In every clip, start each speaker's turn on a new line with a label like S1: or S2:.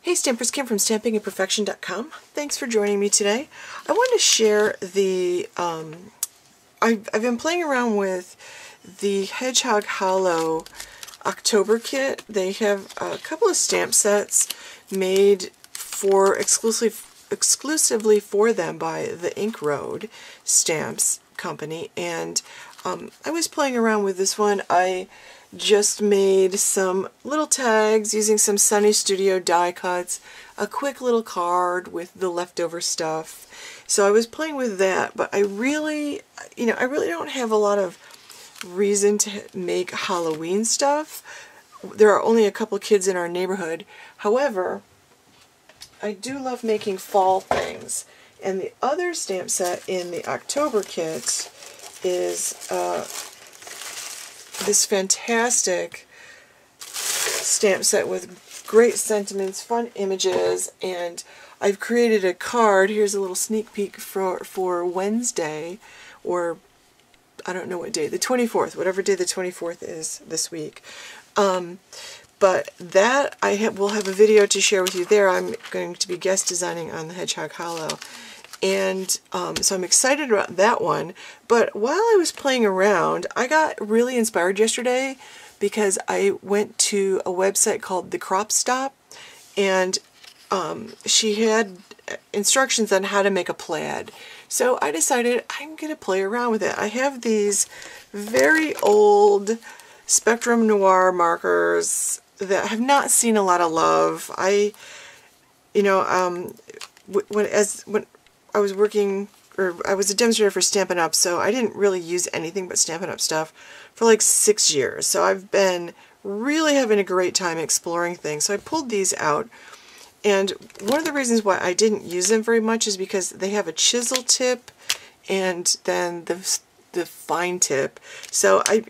S1: Hey Stampers, Kim from stampingandperfection.com. Thanks for joining me today. I want to share the, I've been playing around with the Hedgehog Hollow October kit. They have a couple of stamp sets made for exclusively for them by the Ink Road Stamps Company, and I was playing around with this one. I just made some little tags using some Sunny Studio die cuts, a quick little card with the leftover stuff. So I was playing with that, but I really don't have a lot of reason to make Halloween stuff. There are only a couple kids in our neighborhood. However, I do love making fall things. And the other stamp set in the October kit is this fantastic stamp set with great sentiments, fun images, and I've created a card. Here's a little sneak peek for Wednesday, or I don't know what day, the 24th, whatever day the 24th is this week. But that will have a video to share with you there. I'm going to be guest designing on the Hedgehog Hollow. And so I'm excited about that one. But while I was playing around, I got really inspired yesterday because I went to a website called the Cardstock, and she had instructions on how to make a plaid. So I decided I'm going to play around with it. I have these very old Spectrum Noir markers that have not seen a lot of love. When I was working, or I was a demonstrator for Stampin' Up, so I didn't really use anything but Stampin' Up stuff for like 6 years. So I've been really having a great time exploring things. So I pulled these out, and one of the reasons why I didn't use them very much is because they have a chisel tip and then the fine tip. So I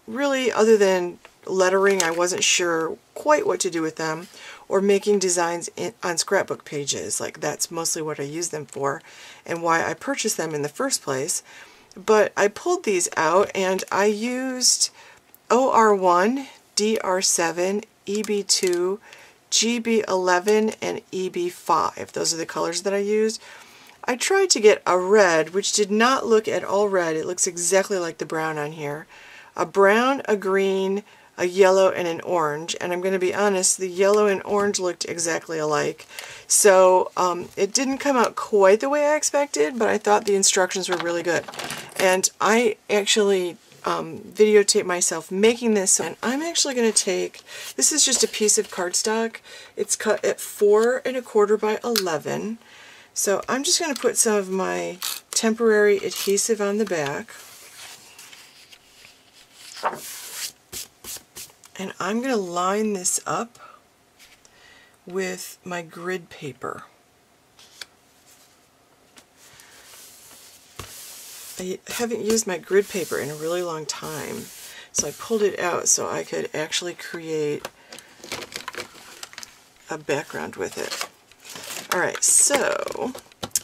S1: really, other than lettering, I wasn't sure quite what to do with them, or making designs on scrapbook pages. Like, that's mostly what I use them for and why I purchased them in the first place. But I pulled these out and I used OR1, DR7, EB2, GB11, and EB5. Those are the colors that I used. I tried to get a red, which did not look at all red. It looks exactly like the brown on here. A brown, a green, a yellow, and an orange. And I'm going to be honest, the yellow and orange looked exactly alike. So it didn't come out quite the way I expected, but I thought the instructions were really good. And I actually videotaped myself making this, and I'm actually going to take, this is just a piece of cardstock. It's cut at 4 1/4 by 11. So I'm just going to put some of my temporary adhesive on the back. And I'm going to line this up with my grid paper. I haven't used my grid paper in a really long time, so I pulled it out so I could actually create a background with it. Alright, so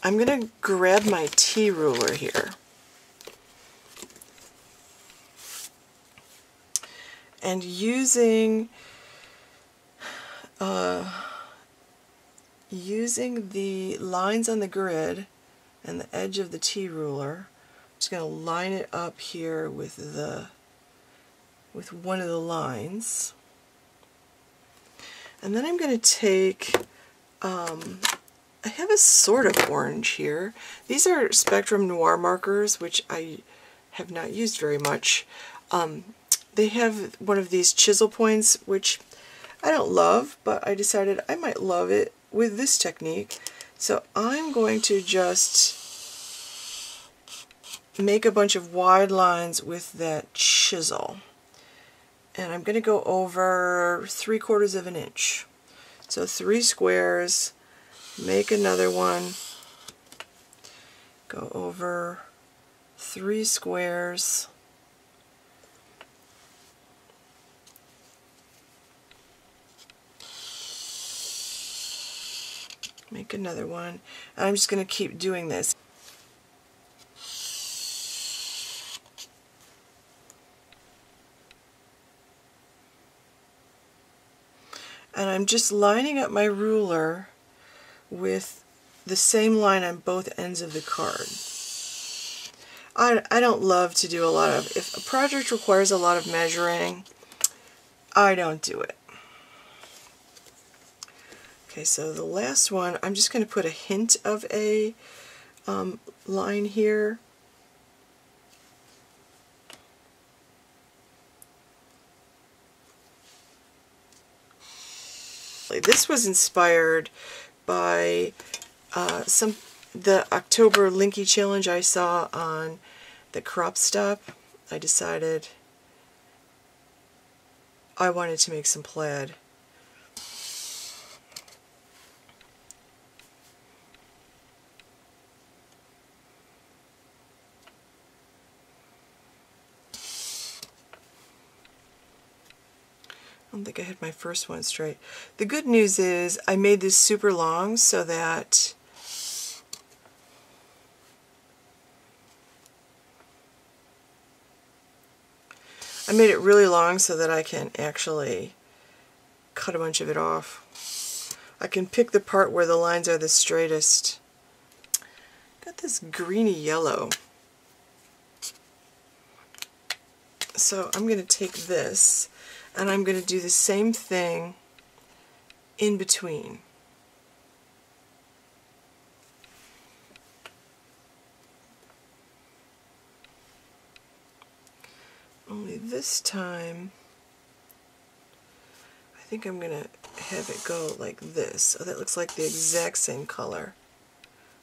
S1: I'm going to grab my T ruler here. And using the lines on the grid and the edge of the T ruler, I'm just going to line it up here with one of the lines. And then I'm going to take, I have a sort of orange here. These are Spectrum Noir markers, which I have not used very much. They have one of these chisel points, which I don't love, but I decided I might love it with this technique. So I'm going to just make a bunch of wide lines with that chisel. And I'm going to go over 3/4 of an inch. So 3 squares, make another one, go over 3 squares, make another one, and I'm just going to keep doing this. And I'm just lining up my ruler with the same line on both ends of the card. I don't love to do a lot of, if a project requires a lot of measuring, I don't do it. Okay, so the last one, I'm just going to put a hint of a line here. This was inspired by the October Linky challenge I saw on the Crop Stop. I decided I wanted to make some plaid. I don't think I had my first one straight. The good news is I made this super long so that I made it really long so that I can actually cut a bunch of it off. I can pick the part where the lines are the straightest. Got this greeny yellow. So I'm going to take this and I'm going to do the same thing in between. Only this time, I think I'm going to have it go like this. Oh, that looks like the exact same color.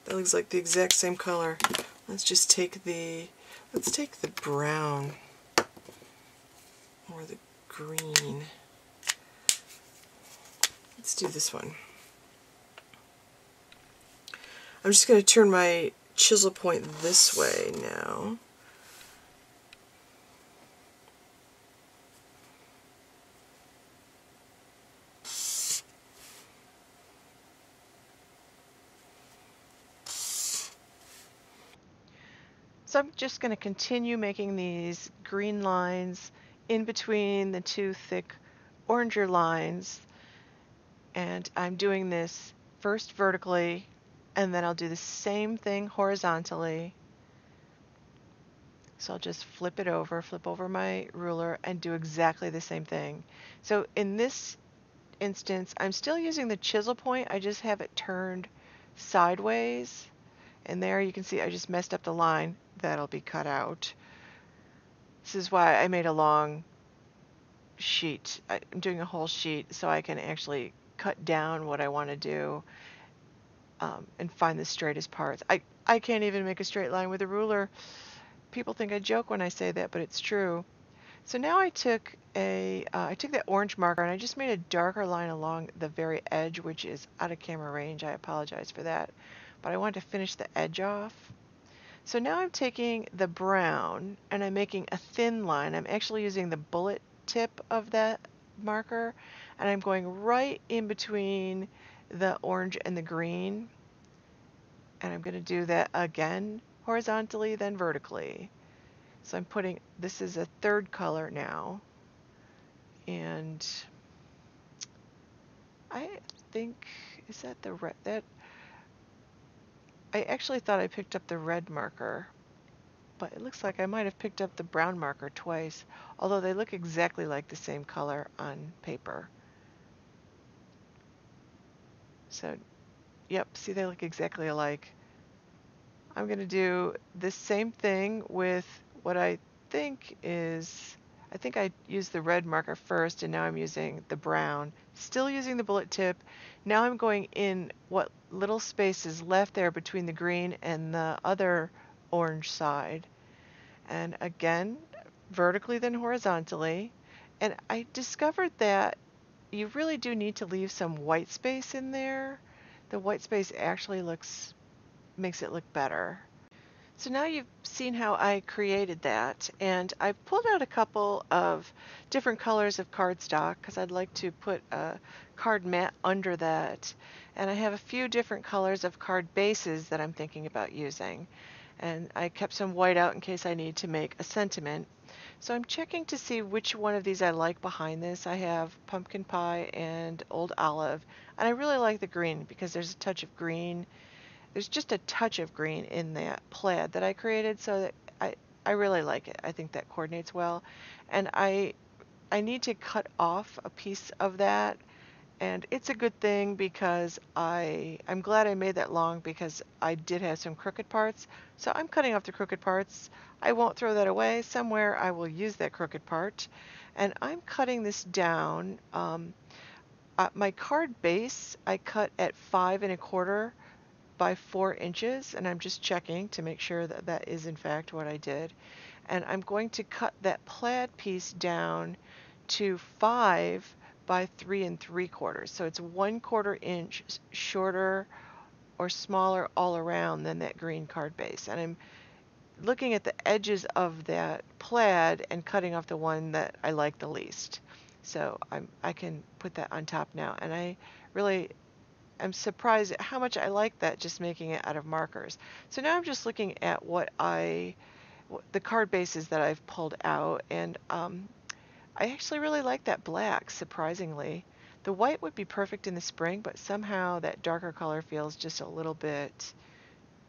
S1: That looks like the exact same color. Let's just take the, let's take the brown or the green. Let's do this one. I'm just going to turn my chisel point this way now. So I'm just going to continue making these green lines in between the two thick oranger lines, and I'm doing this first vertically and then I'll do the same thing horizontally. So I'll just flip over my ruler and do exactly the same thing. So in this instance I'm still using the chisel point, I just have it turned sideways, and there you can see I just messed up the line. That'll be cut out. This is why I made a long sheet. I'm doing a whole sheet so I can actually cut down what I want to do and find the straightest parts. I can't even make a straight line with a ruler. People think I joke when I say that, but it's true. So now I took that orange marker and I just made a darker line along the very edge, which is out of camera range. I apologize for that, but I wanted to finish the edge off. So now I'm taking the brown and I'm making a thin line. I'm actually using the bullet tip of that marker, and I'm going right in between the orange and the green. And I'm going to do that again horizontally, then vertically. So I'm putting, this is a third color now, and I think, is that the red? That I actually thought I picked up the red marker, but it looks like I might have picked up the brown marker twice, although they look exactly like the same color on paper. So, yep, see, they look exactly alike. I'm going to do the same thing with what I think is, I think I used the red marker first and now I'm using the brown, still using the bullet tip. Now I'm going in what little space is left there between the green and the other orange side. And again, vertically then horizontally. And I discovered that you really do need to leave some white space in there. The white space actually makes it look better. So now you've seen how I created that, and I've pulled out a couple of different colors of cardstock because I'd like to put a card mat under that. And I have a few different colors of card bases that I'm thinking about using. And I kept some white out in case I need to make a sentiment. So I'm checking to see which one of these I like behind this. I have pumpkin pie and old olive, and I really like the green because there's a touch of green. There's just a touch of green in that plaid that I created, so that I really like it. I think that coordinates well, and I need to cut off a piece of that, and it's a good thing because I'm glad I made that long because I did have some crooked parts. So I'm cutting off the crooked parts. I won't throw that away. Somewhere I will use that crooked part. And I'm cutting this down. My card base I cut at 5¼ by 4 inches, and I'm just checking to make sure that that is in fact what I did. And I'm going to cut that plaid piece down to 5 by 3¾ so it's 1/4 inch shorter or smaller all around than that green card base. And I'm looking at the edges of that plaid and cutting off the one that I like the least. So I can put that on top now, and I really am surprised at how much I like that, just making it out of markers. So now I'm just looking at the card bases that I've pulled out, and I actually really like that black, surprisingly. The white would be perfect in the spring, but somehow that darker color feels just a little bit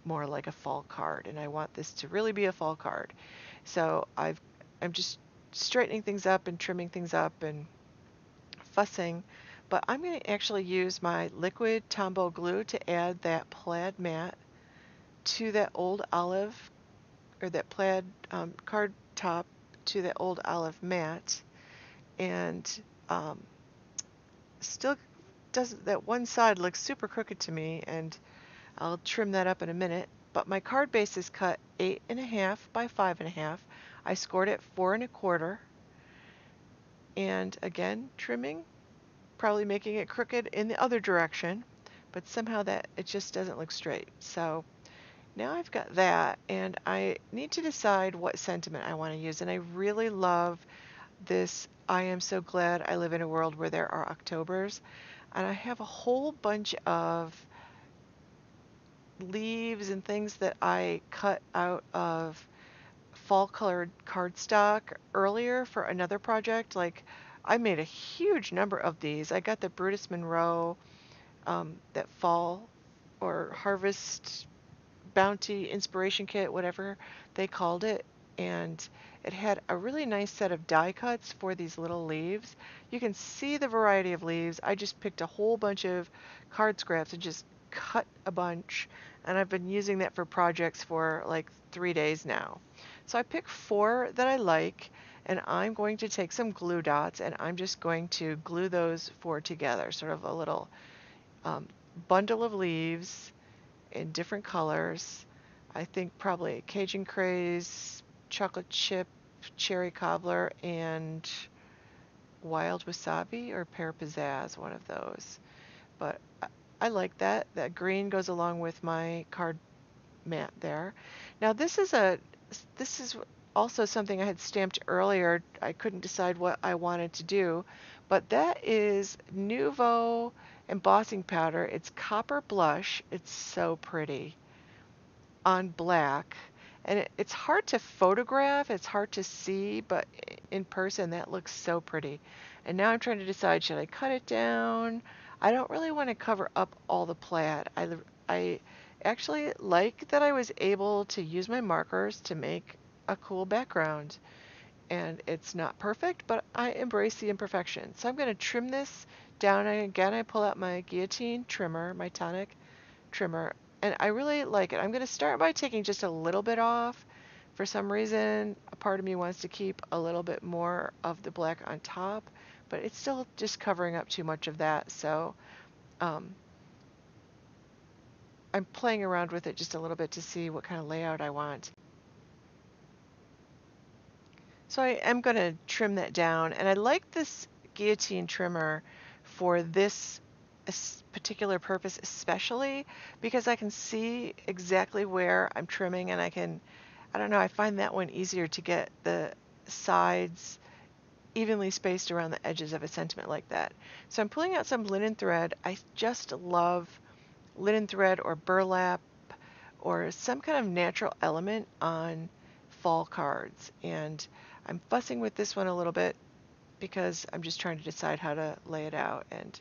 S1: more like a fall card, and I want this to really be a fall card. So I'm just straightening things up and trimming things up and fussing, but I'm going to actually use my liquid Tombow glue to add that plaid mat to that old olive, or that plaid card top to that old olive mat. And still doesn't, that one side looks super crooked to me, and I'll trim that up in a minute. But my card base is cut 8½ by 5½. I scored it 4¼ and again trimming, probably making it crooked in the other direction, but somehow that it just doesn't look straight. So now I've got that, and I need to decide what sentiment I want to use. And I really love this I am so glad I live in a world where there are Octobers. And I have a whole bunch of leaves and things that I cut out of fall colored cardstock earlier for another project. Like, I made a huge number of these. I got the Brutus Monroe, that fall or harvest bounty inspiration kit, whatever they called it, and it had a really nice set of die cuts for these little leaves. You can see the variety of leaves. I just picked a whole bunch of card scraps and just cut a bunch, and I've been using that for projects for like 3 days now. So I picked 4 that I like, and I'm going to take some glue dots and I'm just going to glue those 4 together, sort of a little bundle of leaves in different colors. I think probably Cajun Craze, Chocolate Chip, Cherry Cobbler, and Wild Wasabi or Pear Pizzazz, one of those. But I like that. That green goes along with my card mat there. Now this is also something I had stamped earlier. I couldn't decide what I wanted to do, but that is Nuvo embossing powder. It's copper blush. It's so pretty on black, and it's hard to photograph, it's hard to see, but in person that looks so pretty. And now I'm trying to decide, should I cut it down? I don't really want to cover up all the plaid. I actually like that I was able to use my markers to make a cool background, and it's not perfect, but I embrace the imperfection. So I'm going to trim this down, and again I pull out my guillotine trimmer, my TONIC trimmer, and I really like it. I'm going to start by taking just a little bit off. For some reason, a part of me wants to keep a little bit more of the black on top, but it's still just covering up too much of that. So I'm playing around with it just a little bit to see what kind of layout I want. So I am going to trim that down, and I like this guillotine trimmer for this particular purpose especially because I can see exactly where I'm trimming, and I don't know, I find that one easier to get the sides evenly spaced around the edges of a sentiment like that. So I'm pulling out some linen thread. I just love linen thread or burlap or some kind of natural element on fall cards, and I'm fussing with this one a little bit because I'm just trying to decide how to lay it out. And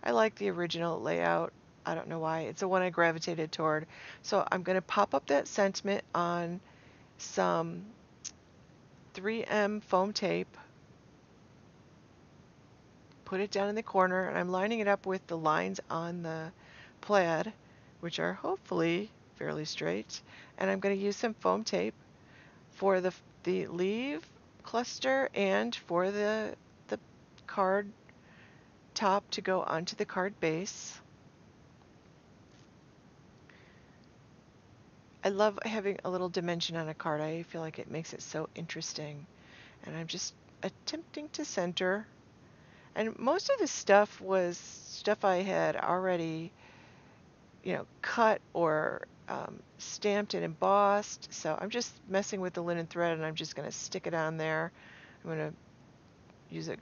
S1: I like the original layout. I don't know why. It's the one I gravitated toward. So I'm going to pop up that sentiment on some 3M foam tape, put it down in the corner, and I'm lining it up with the lines on the plaid, which are hopefully fairly straight. And I'm going to use some foam tape for the leaf cluster and for the card top to go onto the card base. I love having a little dimension on a card. I feel like it makes it so interesting. And I'm just attempting to center. And most of this stuff was stuff I had already, cut or stamped and embossed. So I'm just messing with the linen thread, and I'm just going to stick it on there. I'm going to use a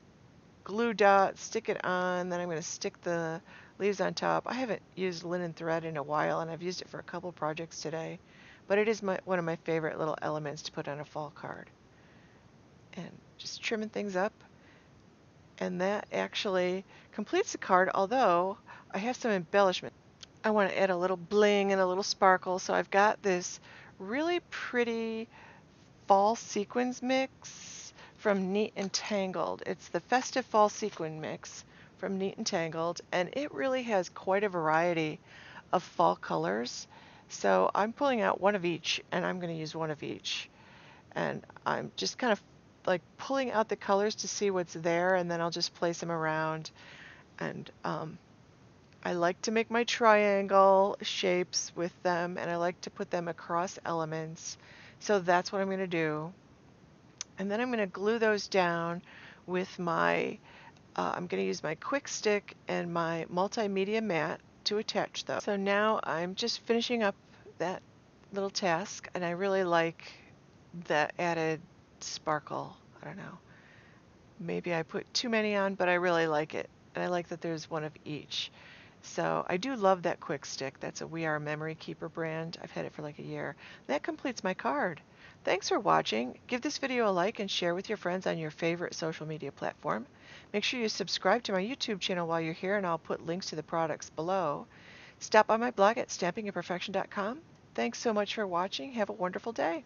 S1: glue dot, stick it on, then I'm going to stick the leaves on top. I haven't used linen thread in a while, and I've used it for a couple projects today, but it is one of my favorite little elements to put on a fall card. And just trimming things up, and that actually completes the card, although I have some embellishment. I want to add a little bling and a little sparkle, so I've got this really pretty fall sequins mix from Neat and Tangled. It's the Festive Fall Sequin Mix from Neat and Tangled, and it really has quite a variety of fall colors. So I'm pulling out one of each, and I'm going to use one of each. And I'm just kind of like pulling out the colors to see what's there, and then I'll just place them around. And I like to make my triangle shapes with them, and I like to put them across elements. So that's what I'm going to do. And then I'm going to glue those down with my, I'm going to use my quick stick and my multimedia mat to attach those. So now I'm just finishing up that little task, and I really like the added sparkle. I don't know. Maybe I put too many on, but I really like it. And I like that there's one of each. So I do love that quick stick. That's a We Are Memory Keeper brand. I've had it for like a year. That completes my card. Thanks for watching. Give this video a like and share with your friends on your favorite social media platform. Make sure you subscribe to my YouTube channel while you're here, and I'll put links to the products below. Stop by my blog at stampingimperfection.com. Thanks so much for watching. Have a wonderful day.